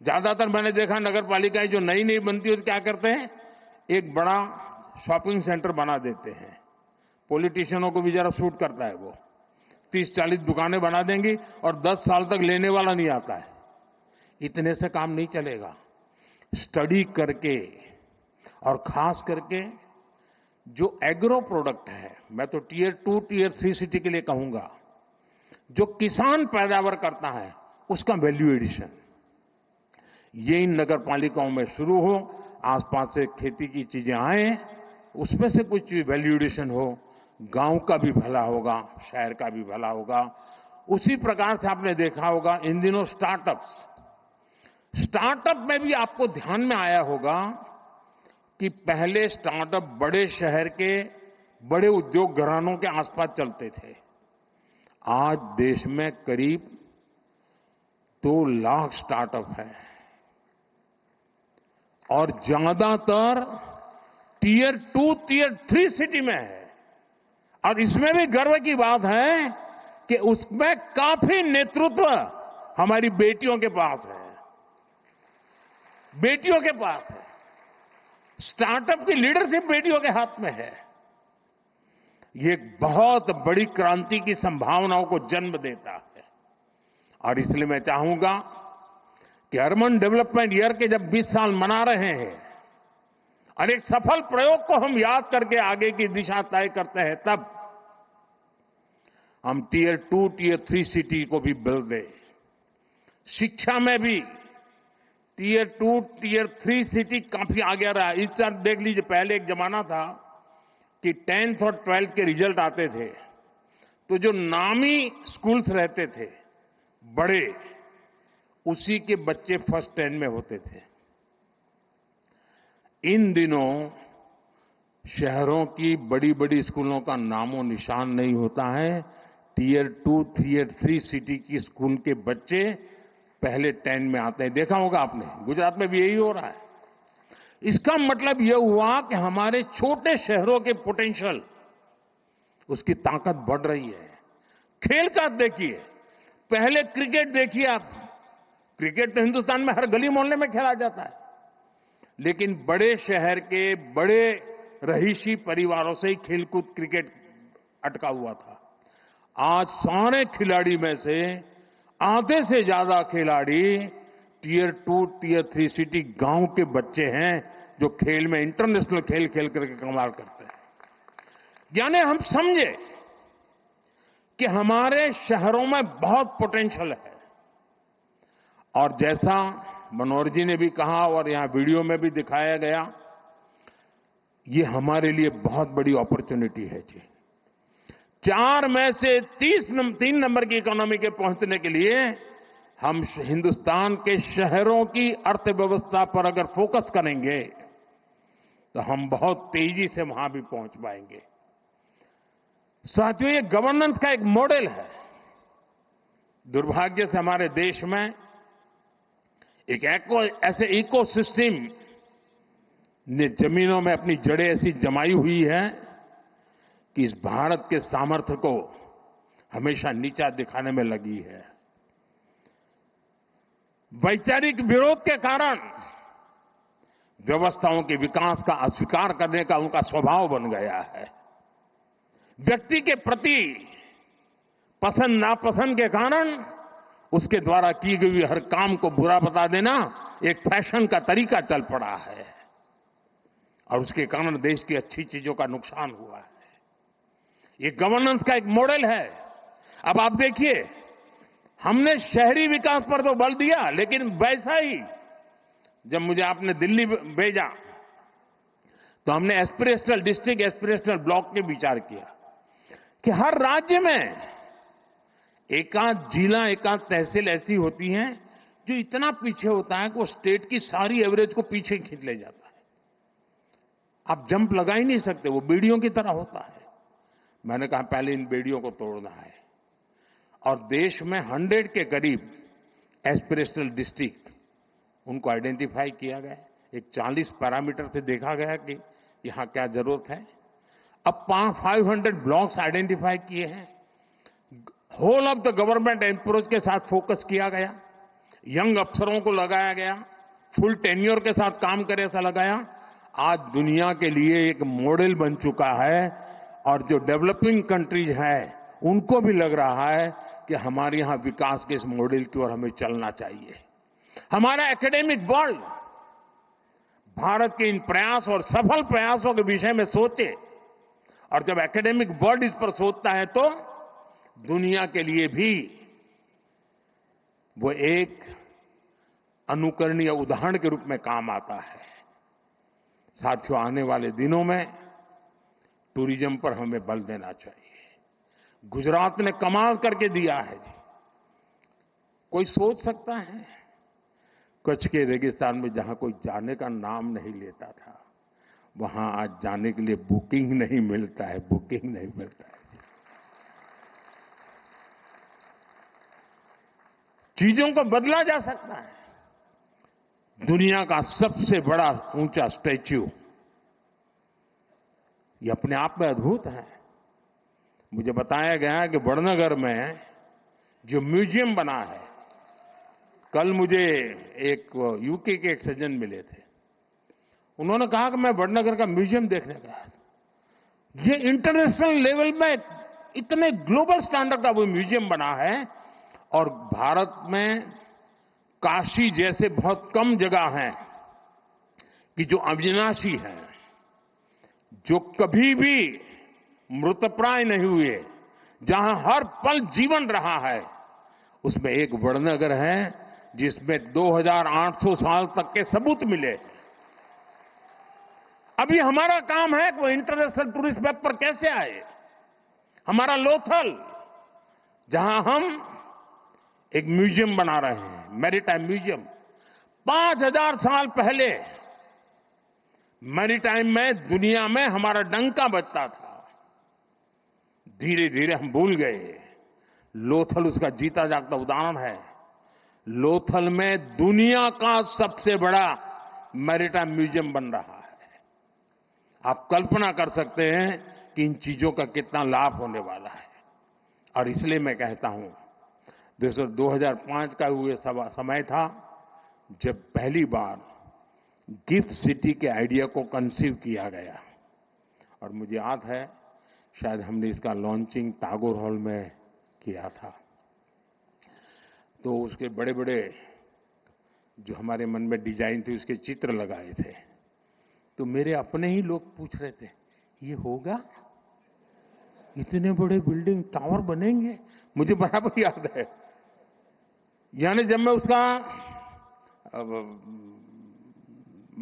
ज्यादातर मैंने देखा नगर पालिकाएं जो नई नई बनती है तो क्या करते हैं, एक बड़ा शॉपिंग सेंटर बना देते हैं। पॉलिटिशियनों को भी जरा सूट करता है, वो 30-40 दुकानें बना देंगी और 10 साल तक लेने वाला नहीं आता है। इतने से काम नहीं चलेगा। स्टडी करके, और खास करके जो एग्रो प्रोडक्ट है, मैं तो टियर 2, टियर 3 सिटी के लिए कहूंगा, जो किसान पैदावार करता है उसका वैल्यू एडिशन, ये इन नगर पालिकाओं में शुरू हो। आसपास से खेती की चीजें आए, उसमें से कुछ वैल्यू एडिशन हो, गांव का भी भला होगा, शहर का भी भला होगा। उसी प्रकार से आपने देखा होगा इन दिनों स्टार्टअप में भी आपको ध्यान में आया होगा कि पहले स्टार्टअप बड़े शहर के बड़े उद्योग घरानों के आसपास चलते थे। आज देश में करीब 2 लाख स्टार्टअप है और ज्यादातर टियर 2, टियर 3 सिटी में है। और इसमें भी गर्व की बात है कि उसमें काफी नेतृत्व हमारी बेटियों के पास है। बेटियों के पास है। स्टार्टअप की लीडरशिप बेटियों के हाथ में है। ये एक बहुत बड़ी क्रांति की संभावनाओं को जन्म देता है। और इसलिए मैं चाहूंगा कि अर्बन डेवलपमेंट ईयर के जब 20 साल मना रहे हैं और एक सफल प्रयोग को हम याद करके आगे की दिशा तय करते हैं, तब हम टियर 2, टियर 3 सिटी को भी बल दें। शिक्षा में भी टियर 2, टियर 3 सिटी काफी आगे रहा। इस तरह देख लीजिए, पहले एक जमाना था कि 10th और 12th के रिजल्ट आते थे तो जो नामी स्कूल्स रहते थे बड़े, उसी के बच्चे फर्स्ट 10 में होते थे। इन दिनों शहरों की बड़ी बड़ी स्कूलों का नामो निशान नहीं होता है। टियर 2, टियर 3 सिटी की स्कूल के बच्चे पहले 10 में आते हैं। देखा होगा आपने, गुजरात में भी यही हो रहा है। इसका मतलब यह हुआ कि हमारे छोटे शहरों के पोटेंशियल, उसकी ताकत बढ़ रही है। खेल का देखिए, पहले क्रिकेट देखिए आप। क्रिकेट तो हिंदुस्तान में हर गली मोहल्ले में खेला जाता है, लेकिन बड़े शहर के बड़े रहीशी परिवारों से ही खेलकूद क्रिकेट अटका हुआ था। आज सारे खिलाड़ी में से आधे से ज्यादा खिलाड़ी टियर 2, टियर 3 सिटी गांव के बच्चे हैं जो खेल में इंटरनेशनल खेल खेल करके कमाल करते हैं। यानी हम समझे कि हमारे शहरों में बहुत पोटेंशियल है। और जैसा मनोहर जी ने भी कहा और यहां वीडियो में भी दिखाया गया, ये हमारे लिए बहुत बड़ी अपॉर्चुनिटी है जी। 4 में से 3 नंबर की इकोनॉमी के पहुंचने के लिए हम हिंदुस्तान के शहरों की अर्थव्यवस्था पर अगर फोकस करेंगे तो हम बहुत तेजी से वहां भी पहुंच पाएंगे। साथियों, ये गवर्नेंस का एक मॉडल है। दुर्भाग्य से हमारे देश में एक ऐसे इकोसिस्टम ने जमीनों में अपनी जड़ें ऐसी जमाई हुई है कि इस भारत के सामर्थ्य को हमेशा नीचा दिखाने में लगी है। वैचारिक विरोध के कारण व्यवस्थाओं के विकास का अस्वीकार करने का उनका स्वभाव बन गया है। व्यक्ति के प्रति पसंद नापसंद के कारण उसके द्वारा की गई हर काम को बुरा बता देना एक फैशन का तरीका चल पड़ा है और उसके कारण देश की अच्छी चीजों का नुकसान हुआ है। ये गवर्नेंस का एक मॉडल है। अब आप देखिए, हमने शहरी विकास पर तो बल दिया, लेकिन वैसा ही जब मुझे आपने दिल्ली भेजा तो हमने एस्पिरेशनल डिस्ट्रिक्ट, एस्पिरेशनल ब्लॉक के विचार किया कि हर राज्य में एकाध जिला, एकाध तहसील ऐसी होती हैं जो इतना पीछे होता है कि वो स्टेट की सारी एवरेज को पीछे खींच ले जाता है। आप जंप लगा ही नहीं सकते, वो बेड़ियों की तरह होता है। मैंने कहा पहले इन बेड़ियों को तोड़ना है और देश में 100 के करीब एस्पिरेशनल डिस्ट्रिक्ट उनको आइडेंटिफाई किया गया। एक 40 पैरामीटर से देखा गया कि यहां क्या जरूरत है। अब 500 ब्लॉक्स आइडेंटिफाई किए हैं। Whole of the government approach के साथ फोकस किया गया, यंग अफसरों को लगाया गया, फुल टेन्योर के साथ काम करे ऐसा लगाया। आज दुनिया के लिए एक मॉडल बन चुका है और जो डेवलपिंग कंट्रीज है उनको भी लग रहा है कि हमारे यहां विकास के इस मॉडल की ओर हमें चलना चाहिए। हमारा एकेडमिक वर्ल्ड भारत के इन प्रयास और सफल प्रयासों के विषय में सोचे और जब एकेडमिक वर्ल्ड इस पर सोचता है तो दुनिया के लिए भी वो एक अनुकरणीय उदाहरण के रूप में काम आता है। साथियों, आने वाले दिनों में टूरिज्म पर हमें बल देना चाहिए। गुजरात ने कमाल करके दिया है जी। कोई सोच सकता है कच्छ के रेगिस्तान में जहां कोई जाने का नाम नहीं लेता था, वहां आज जाने के लिए बुकिंग नहीं मिलता है, बुकिंग नहीं मिलता है। चीजों को बदला जा सकता है। दुनिया का सबसे बड़ा ऊंचा स्टैच्यू, ये अपने आप में अद्भुत है। मुझे बताया गया कि वड़नगर में जो म्यूजियम बना है, कल मुझे एक यूके के एक सज्जन मिले थे, उन्होंने कहा कि मैं वड़नगर का म्यूजियम देखने गया, ये इंटरनेशनल लेवल में इतने ग्लोबल स्टैंडर्ड का वो म्यूजियम बना है, और भारत में काशी जैसे बहुत कम जगह हैं कि जो अविनाशी है, जो कभी भी मृतप्राय नहीं हुए, जहां हर पल जीवन रहा है, उसमें एक वड़नगर है जिसमें 2800 साल तक के सबूत मिले। अभी हमारा काम है कि वो इंटरनेशनल टूरिस्ट मैप पर कैसे आए। हमारा लोथल, जहां हम एक म्यूजियम बना रहे हैं, मैरीटाइम म्यूजियम, 5000 साल पहले मैरीटाइम में दुनिया में हमारा डंका बजता था। धीरे धीरे हम भूल गए। लोथल उसका जीता जागता उदाहरण है। लोथल में दुनिया का सबसे बड़ा मैरीटाइम म्यूजियम बन रहा है। आप कल्पना कर सकते हैं कि इन चीजों का कितना लाभ होने वाला है। और इसलिए मैं कहता हूं, 2005 का हुए समय था जब पहली बार गिफ्ट सिटी के आइडिया को कंसीव किया गया, और मुझे याद है शायद हमने इसका लॉन्चिंग टैगोर हॉल में किया था। तो उसके बड़े बड़े जो हमारे मन में डिजाइन थी, उसके चित्र लगाए थे। तो मेरे अपने ही लोग पूछ रहे थे, ये होगा? इतने बड़े बिल्डिंग टावर बनेंगे? मुझे बराबर याद है। यानी जब मैं उसका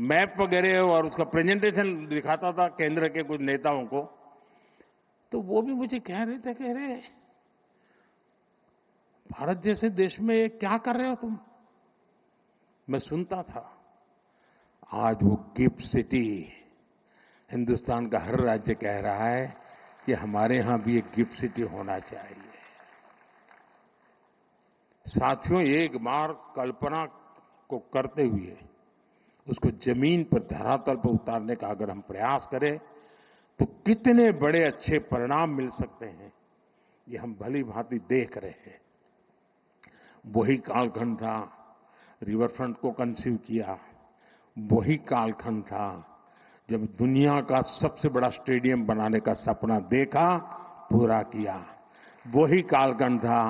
मैप वगैरह और उसका प्रेजेंटेशन दिखाता था केंद्र के कुछ नेताओं को, तो वो भी मुझे कह रहे थे, कह रहे भारत जैसे देश में क्या कर रहे हो तुम? मैं सुनता था। आज वो गिफ्ट सिटी, हिंदुस्तान का हर राज्य कह रहा है कि हमारे यहां भी एक गिफ्ट सिटी होना चाहिए। साथियों, एक बार कल्पना को करते हुए उसको जमीन पर, धरातल पर उतारने का अगर हम प्रयास करें तो कितने बड़े अच्छे परिणाम मिल सकते हैं, ये हम भली भांति देख रहे हैं। वही कालखंड था, रिवर फ्रंट को कंसीव किया। वही कालखंड था जब दुनिया का सबसे बड़ा स्टेडियम बनाने का सपना देखा, पूरा किया। वही कालखंड था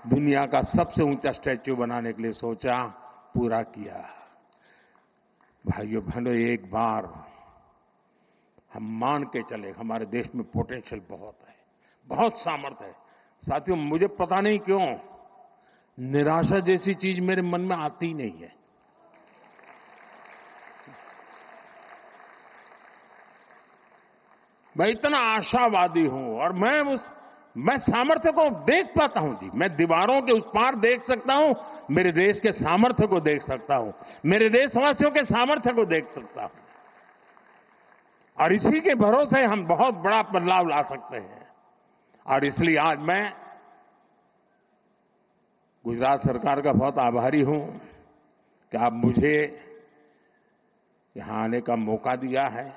दुनिया का सबसे ऊंचा स्टैच्यू बनाने के लिए सोचा, पूरा किया। भाइयों बहनों, एक बार हम मान के चले, हमारे देश में पोटेंशियल बहुत है, बहुत सामर्थ्य है। साथियों, मुझे पता नहीं क्यों निराशा जैसी चीज मेरे मन में आती ही नहीं है। मैं इतना आशावादी हूं, और मैं सामर्थ्य को देख पाता हूं जी। मैं दीवारों के उस पार देख सकता हूं, मेरे देश के सामर्थ्य को देख सकता हूं, मेरे देशवासियों के सामर्थ्य को देख सकता हूं, और इसी के भरोसे हम बहुत बड़ा बदलाव ला सकते हैं। और इसलिए आज मैं गुजरात सरकार का बहुत आभारी हूं कि आप मुझे यहां आने का मौका दिया है।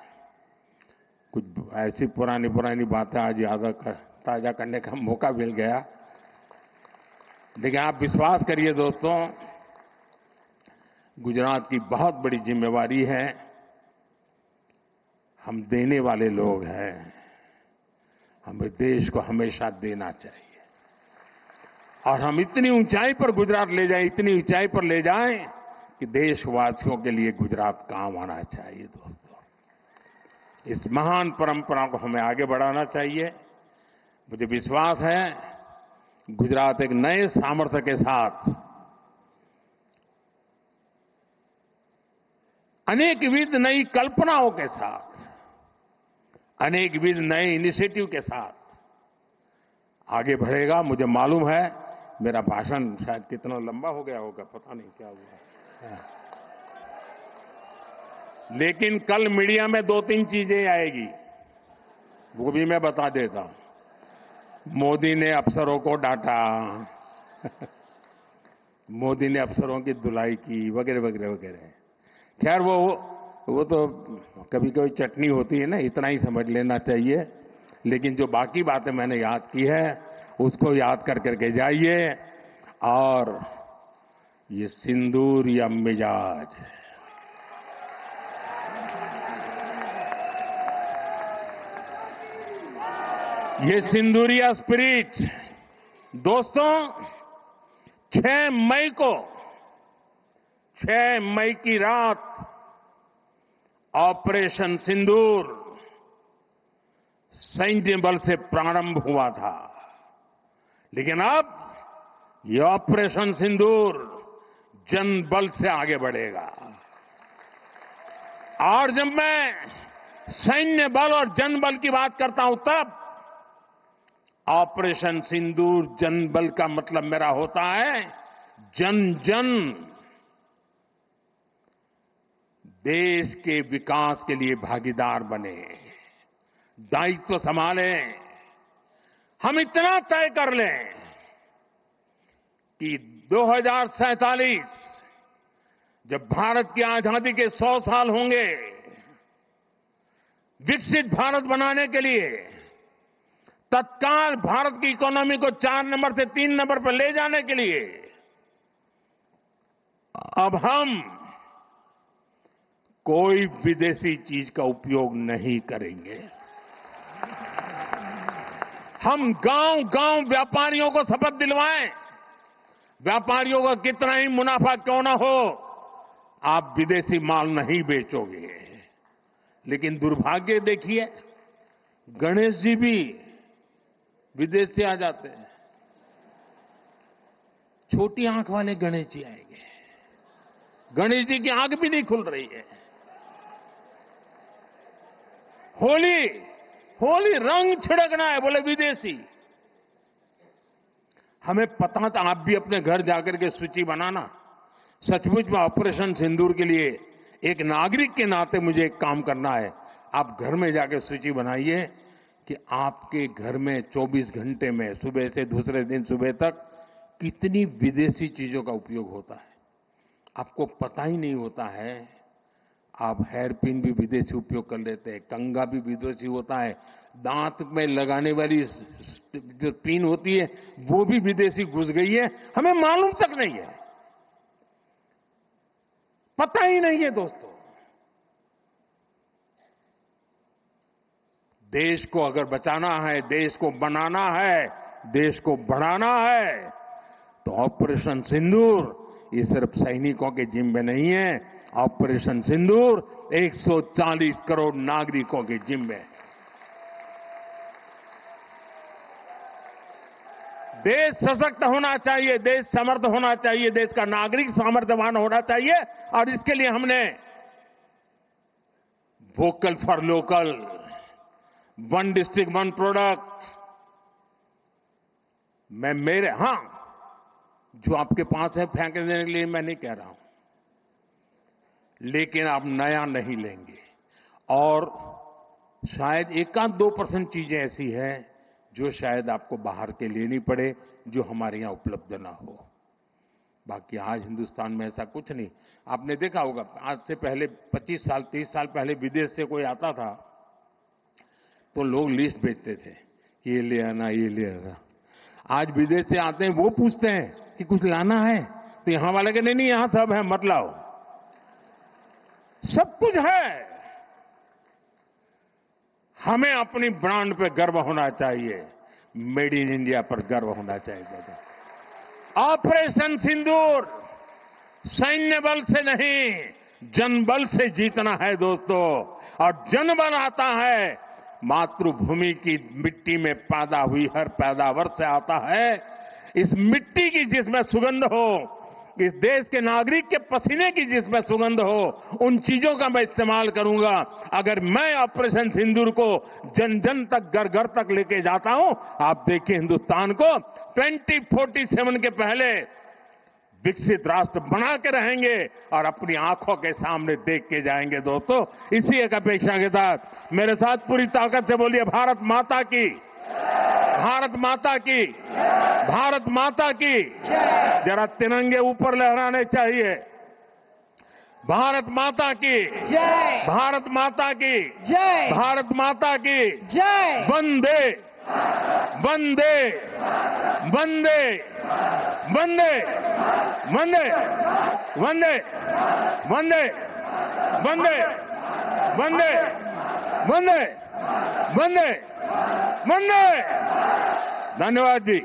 कुछ ऐसी पुरानी पुरानी बातें आज ताजा करने का मौका मिल गया। लेकिन आप विश्वास करिए दोस्तों, गुजरात की बहुत बड़ी जिम्मेवारी है। हम देने वाले लोग हैं, हमें देश को हमेशा देना चाहिए, और हम इतनी ऊंचाई पर गुजरात ले जाएं, इतनी ऊंचाई पर ले जाएं कि देशवासियों के लिए गुजरात काम आना चाहिए। दोस्तों, इस महान परंपरा को हमें आगे बढ़ाना चाहिए। मुझे विश्वास है गुजरात एक नए सामर्थ्य के साथ, अनेकविध नई कल्पनाओं के साथ, अनेकविध नए इनिशिएटिव के साथ आगे बढ़ेगा। मुझे मालूम है मेरा भाषण शायद कितना लंबा हो गया होगा, पता नहीं क्या हुआ। लेकिन कल मीडिया में 2-3 चीजें आएगी, वो भी मैं बता देता हूं। मोदी ने अफसरों को डांटा, मोदी ने अफसरों की धुलाई की, वगैरह वगैरह वगैरह। खैर वो तो कभी कभी चटनी होती है ना, इतना ही समझ लेना चाहिए। लेकिन जो बाकी बातें मैंने याद की है उसको याद कर करके जाइए। और ये सिंदूर या मिजाज, ये सिंदूरिया स्पिरिट दोस्तों 6 मई की रात ऑपरेशन सिंदूर सैन्य बल से प्रारंभ हुआ था, लेकिन अब ये ऑपरेशन सिंदूर जन बल से आगे बढ़ेगा। और जब मैं सैन्य बल और जन बल की बात करता हूं तब ऑपरेशन सिंदूर जन बल का मतलब मेरा होता है जन जन देश के विकास के लिए भागीदार बने, दायित्व संभालें। हम इतना तय कर लें कि 2047 जब भारत की आजादी के 100 साल होंगे, विकसित भारत बनाने के लिए तत्काल भारत की इकोनॉमी को 4 नंबर से 3 नंबर पर ले जाने के लिए अब हम कोई विदेशी चीज का उपयोग नहीं करेंगे। हम गांव-गांव व्यापारियों को शपथ दिलवाएं, व्यापारियों का कितना ही मुनाफा क्यों ना हो, आप विदेशी माल नहीं बेचोगे। लेकिन दुर्भाग्य देखिए, गणेश जी भी विदेश से आ जाते हैं। छोटी आंख वाले गणेश जी आएंगे, गणेश जी की आंख भी नहीं खुल रही है। होली रंग छिड़कना है, बोले विदेशी। हमें पता था, आप भी अपने घर जाकर के सूची बनाना। सचमुच में ऑपरेशन सिंदूर के लिए एक नागरिक के नाते मुझे एक काम करना है। आप घर में जाकर सूची बनाइए कि आपके घर में 24 घंटे में सुबह से दूसरे दिन सुबह तक कितनी विदेशी चीजों का उपयोग होता है। आपको पता ही नहीं होता है। आप हेयर पिन भी विदेशी उपयोग कर लेते हैं, कंघा भी विदेशी होता है, दांत में लगाने वाली जो पिन होती है वो भी विदेशी घुस गई है, हमें मालूम तक नहीं है, पता ही नहीं है। दोस्तों, देश को अगर बचाना है, देश को बनाना है, देश को बढ़ाना है, तो ऑपरेशन सिंदूर ये सिर्फ सैनिकों के जिम्मे नहीं है। ऑपरेशन सिंदूर 140 करोड़ नागरिकों के जिम्मे। देश सशक्त होना चाहिए, देश समर्थ होना चाहिए, देश का नागरिक सामर्थ्यवान होना चाहिए। और इसके लिए हमने vocal for local, 1 district 1 product, जो आपके पास है फेंक देने के लिए मैं नहीं कह रहा हूं, लेकिन आप नया नहीं लेंगे। और शायद 1-2% चीजें ऐसी हैं जो शायद आपको बाहर के लेनी पड़े, जो हमारे यहां उपलब्ध ना हो। बाकी आज हिंदुस्तान में ऐसा कुछ नहीं। आपने देखा होगा, आज से पहले 25 साल 30 साल पहले विदेश से कोई आता था तो लोग लिस्ट भेजते थे, ये ले आना, ये ले आना। आज विदेश से आते हैं, वो पूछते हैं कि कुछ लाना है, तो यहां वाले के नहीं, यहां सब है, मत लाओ, सब कुछ है। हमें अपनी ब्रांड पे गर्व होना चाहिए, मेड इन इंडिया पर गर्व होना चाहिए। ऑपरेशन सिंदूर सैन्य बल से नहीं, जनबल से जीतना है दोस्तों। और जनबल आता है मातृभूमि की मिट्टी में पैदा हुई हर पैदावार से आता है। इस मिट्टी की जिसमें सुगंध हो, इस देश के नागरिक के पसीने की जिसमें सुगंध हो, उन चीजों का मैं इस्तेमाल करूंगा। अगर मैं ऑपरेशन सिंदूर को जन जन तक, घर घर तक लेके जाता हूं, आप देखिए हिंदुस्तान को 2047 के पहले विकसित राष्ट्र बना के रहेंगे और अपनी आंखों के सामने देख के जाएंगे। दोस्तों, इसी एक अपेक्षा के साथ मेरे साथ पूरी ताकत से बोलिए, भारत माता की, भारत माता की, भारत माता की। जरा तिरंगे ऊपर लहराने चाहिए। भारत माता की जय, भारत माता की जय, भारत माता की जय। वंदे वंदे वंदे वंदे वंदे वंदे वंदे वंदे वंदे वंदे वंदे वंदे। धन्यवाद जी।